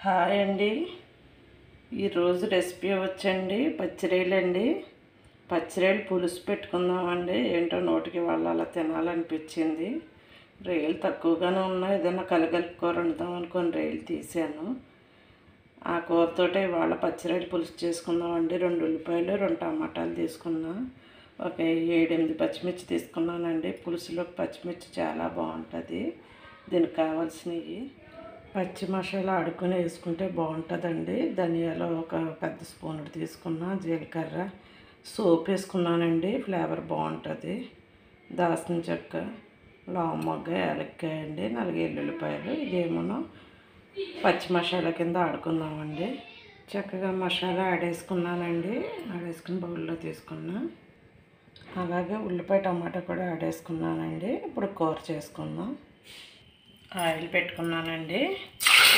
Hi అండి. ఈరోజు recipe వచ్చండి పచ్చిరొయ్యలండి. పచ్చిరొయ్యలు పులుసు పెట్టుకుందామండి. ఏంటో నోటికి వాళ్ళ అలా తినాలనిపించింది. రొయ్యలు తక్కువగానే ఉన్నాయి. ఏదైనా కలగలుపుకూర వండుదాం అనుకొని రొయ్యలు తీసాను. ఆ కూరతోటే ఇవాళ పచ్చిరొయ్యలు పులుసు చేసుకుందామండి. 2 ఉల్లిపాయలు 2 టమాటాలు తీసుకున్నా. ఒక 7-8 పచ్చిమిర్చి తీసుకున్నానండి. పులుసులోకి పచ్చిమిర్చి చాలా బాగుంటుంది. దీనికి కావాల్సినవి పచ్చి మసాలా అడుక్కుని వేసుకుంటే బాగుంటుందండి. ధనియాలు ఒక పెద్ద స్పూన్ తీసుకున్నా, జీలకర్ర, సోప్ వేసుకున్నానండి, ఫ్లేవర్ బాగుంటుంది. దాల్చిన చెక్క, లవంగ, యాలక్కాయ అండి, 4 ఎల్లుల్లిపాయలు. ఇదేమో పచ్చి మసాలా కింద ఆడుకుందామండి. చక్కగా మసాలా ఆడేసుకున్నానండి. ఆడేసుకుని బౌల్లో తీసుకున్నా. అలాగే ఉల్లిపాయ టమాటా కూడా ఆడేసుకున్నానండి. ఇప్పుడు కూర చేసుకుందాం. ఆయిల్ పెట్టుకున్నానండి.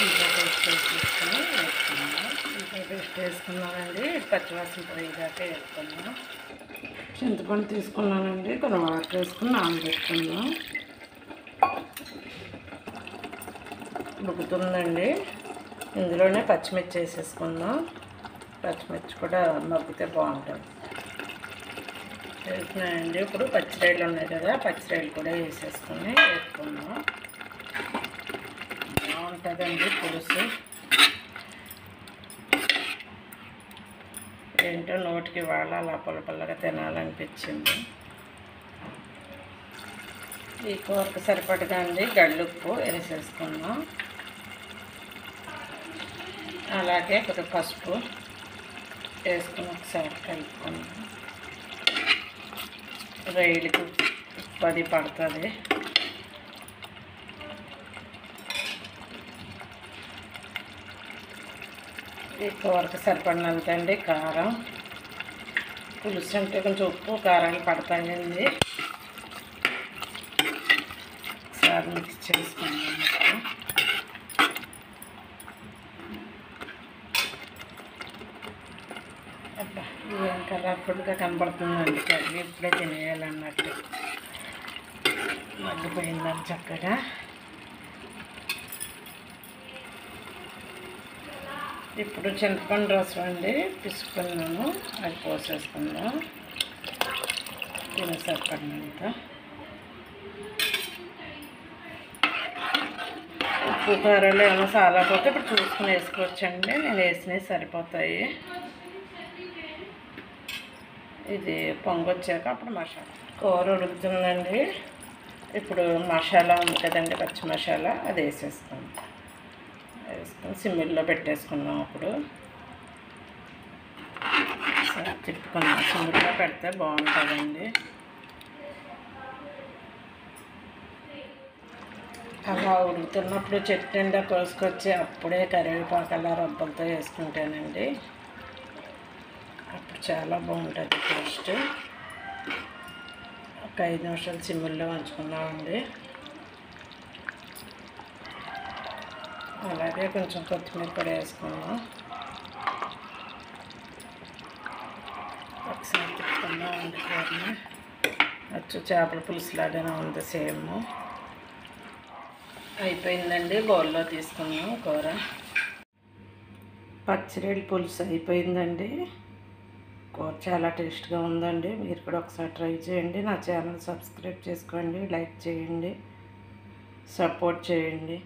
ఇంకా పేస్ట్ తీసుకుని వేసుకున్నాను. ఇంకా పేస్ట్ వేసుకున్నానండి. పచ్చివాసన పోయేదాకా వేసుకున్నాం. చింతపండు తీసుకున్నానండి. కొన్ని వాటర్ వేసుకుని నానబెట్టుకున్నాం. ఉడుకుతుందండి. ఇందులోనే పచ్చిమిర్చి వేసేసుకుందాం. పచ్చిమిర్చి కూడా మగ్గితే బాగుంటుంది. వేసుకున్నాయండి. ఇప్పుడు పచ్చిరొయ్యలు ఉన్నాయి కదా, పచ్చిరొయ్యలు కూడా వేసుకుందాం. బాగుంటుందండి పులుసు. ఏంటో నోటికి వాళ్ళ అలా పుల్లగా తినాలనిపించింది. ఈ కూరకు సరిపడగా అండి గళ్ళుప్పు వేసేసుకుందాం. అలాగే కొద్దిగా పసుపు వేసుకుని ఒకసారి కలుపుకుందాం. రొయ్యలకి ఉప్పు పడుతుంది. ఈ కూరకు సరిపడినంతండి కారం. పులుసు అంటే కొంచెం ఉప్పు కారాలు పడతాయండి. ఒకసారి మిక్స్ చేసుకుందాం. అబ్బా, ఏం కలర్ఫుల్గా కనబడుతుందండి. కర్రీ ఇప్పుడే తినేయాలన్నట్టు. మగ్గిపోయిందని చక్కగా. ఇప్పుడు చింతపండు రసం అండి పిసుకున్నాను. అది పోసేసుకుందాం. దీనికి సరిపడినంత ఉప్పు కారాలు ఏమైనా సాలకపోతే ఇప్పుడు చూసుకుని వేసుకోవచ్చండి. నేను వేసినవి సరిపోతాయి. ఇది పొంగొచ్చాక అప్పుడు మసాలా కూర ఉడుకుతుందండి. ఇప్పుడు మసాలా ఉంది కదండి, పచ్చి మసాలా, అది వేసేస్తాం. వేసుకొని సిమ్మిల్లో పెట్టేసుకున్నాం. అప్పుడు తిప్పుకున్నాం. సిమ్మిల్లో పెడితే బాగుంటుందండి. అలా ఉడుకుతున్నప్పుడు చెట్టు నిండా కోసుకొచ్చి అప్పుడే కరివేపాకు అలా రొబ్బలతో వేసుకుంటానండి. అప్పుడు చాలా బాగుంటుంది టేస్ట్. ఒక 5 నిమిషాలు సిమ్మిల్లో ఉంచుకున్నామండి. అలాగే కొంచెం కొత్తిమీర కూడా వేసుకున్నాం. ఒకసారి తిప్పుకుందాం. కూరని వచ్చి చేపల పులుసులాగానే ఉంది సేమ్. అయిపోయిందండి. బౌల్లో తీసుకున్నాం కూర. పచ్చిరొయ్యల పులుసు అయిపోయిందండి. కూర చాలా టేస్ట్గా ఉందండి. మీరు కూడా ఒకసారి ట్రై చేయండి. నా ఛానల్ సబ్స్క్రైబ్ చేసుకోండి, లైక్ చేయండి, సపోర్ట్ చేయండి.